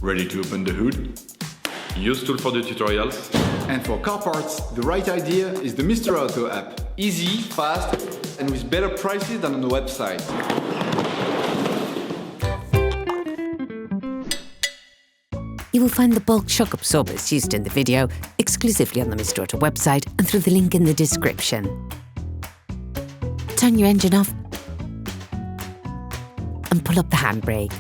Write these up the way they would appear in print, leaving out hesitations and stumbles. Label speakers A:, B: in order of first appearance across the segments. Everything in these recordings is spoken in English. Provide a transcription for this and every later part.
A: Ready to open the hood? Usetool for the tutorials.
B: And for car parts, the right idea is the Mr. Auto app. Easy, fast, and with better prices than on the website.
C: You will find the bulk shock absorbers used in the video exclusively on the Mr. Auto website and through the link in the description. Turn your engine off and pull up the handbrake.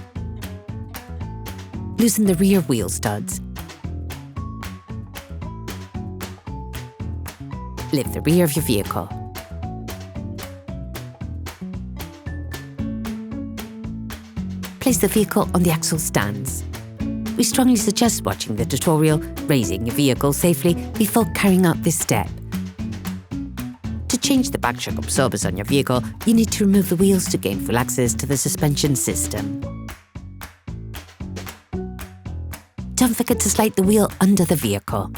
C: Loosen the rear wheel studs. Lift the rear of your vehicle. Place the vehicle on the axle stands. We strongly suggest watching the tutorial, raising your vehicle safely before carrying out this step. To change the back shock absorbers on your vehicle, you need to remove the wheels to gain full access to the suspension system. Don't forget to slide the wheel under the vehicle.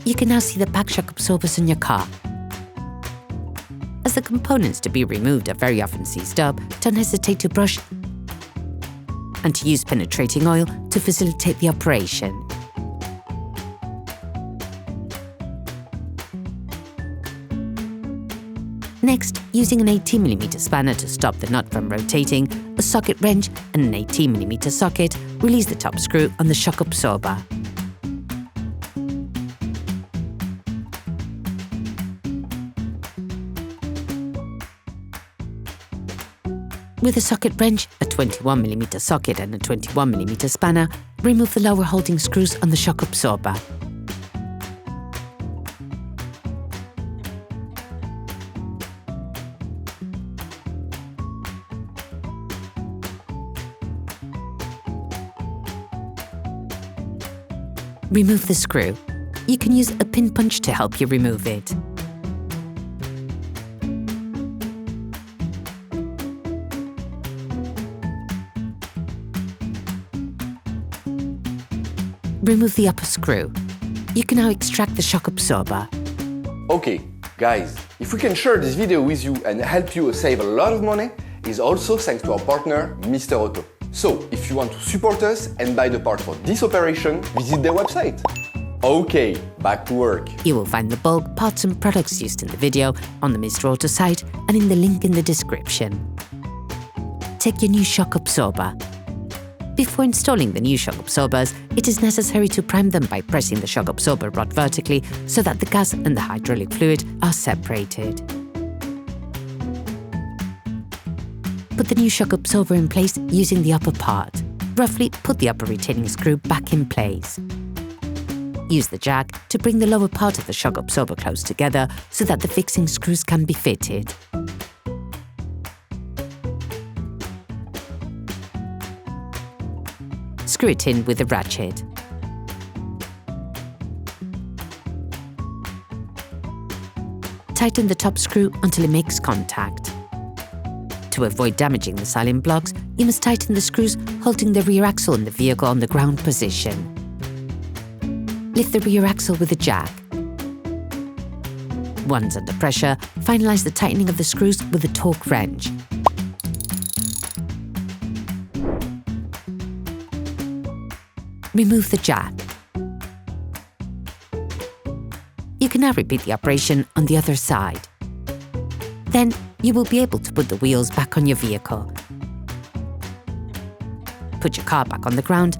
C: You can now see the back shock absorbers on your car. As the components to be removed are very often seized up, don't hesitate to brush and to use penetrating oil to facilitate the operation. Next, using an 18mm spanner to stop the nut from rotating, a socket wrench and an 18mm socket release the top screw on the shock absorber. With a socket wrench, a 21mm socket and a 21mm spanner, remove the lower holding screws on the shock absorber. Remove the screw. You can use a pin punch to help you remove it. Remove the upper screw. You can now extract the shock absorber.
D: Okay, guys, if we can share this video with you and help you save a lot of money, is also thanks to our partner, Mr. Auto. So, if you want to support us and buy the part for this operation, visit their website. Okay, back to work.
C: You will find the bulk, parts and products used in the video on the Mr. Auto site and in the link in the description. Take your new shock absorber. Before installing the new shock absorbers, it is necessary to prime them by pressing the shock absorber rod vertically so that the gas and the hydraulic fluid are separated. Put the new shock absorber in place using the upper part. Roughly put the upper retaining screw back in place. Use the jack to bring the lower part of the shock absorber close together so that the fixing screws can be fitted. Screw it in with a ratchet. Tighten the top screw until it makes contact. To avoid damaging the silent blocks, you must tighten the screws holding the rear axle in the vehicle on the ground position. Lift the rear axle with a jack. Once under pressure, finalize the tightening of the screws with a torque wrench. Remove the jack. You can now repeat the operation on the other side. Then you will be able to put the wheels back on your vehicle. Put your car back on the ground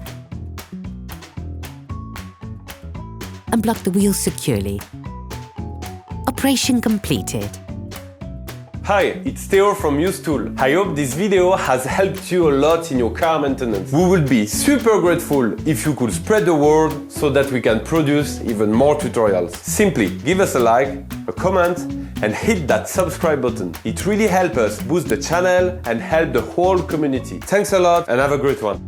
C: and block the wheels securely. Operation completed.
E: Hi, it's Theo from Usetool. I hope this video has helped you a lot in your car maintenance. We would be super grateful if you could spread the word so that we can produce even more tutorials. Simply give us a like, a comment, and hit that subscribe button. It really helps us boost the channel and help the whole community. Thanks a lot and have a great one.